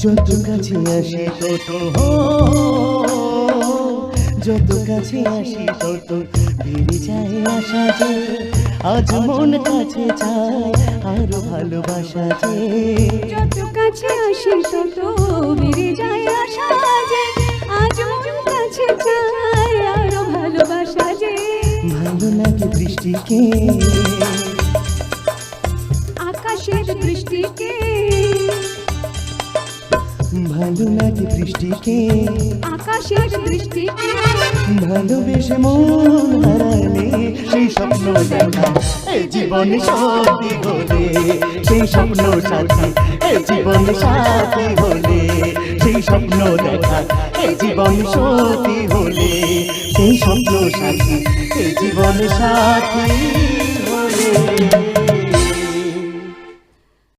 যত কাছে আসি তত যত কাছে আসি তত বেড়ে যায় আশা যে আজ মন কাছে চায় আরো ভালোবাসা যে যত কাছে আসি তত বেড়ে যায় আশা যে আজ মন কাছে চায় আরো ভালোবাসা যে ভালো লাগে বৃষ্টিকে আকাশের দৃষ্টিকে ভালো লাগে বৃষ্টিকে আকাশের দৃষ্টিকে ভালোবেসে মন হারালে সেই স্বপ্ন দেখা এই জীবনে সত্যি হলে সেই স্বপ্ন সাথী এই জীবনে সাথী হলে সেই স্বপ্ন দেখা এই জীবনে সত্যি হলে সেই স্বপ্ন সাথী এই জীবনে সাথী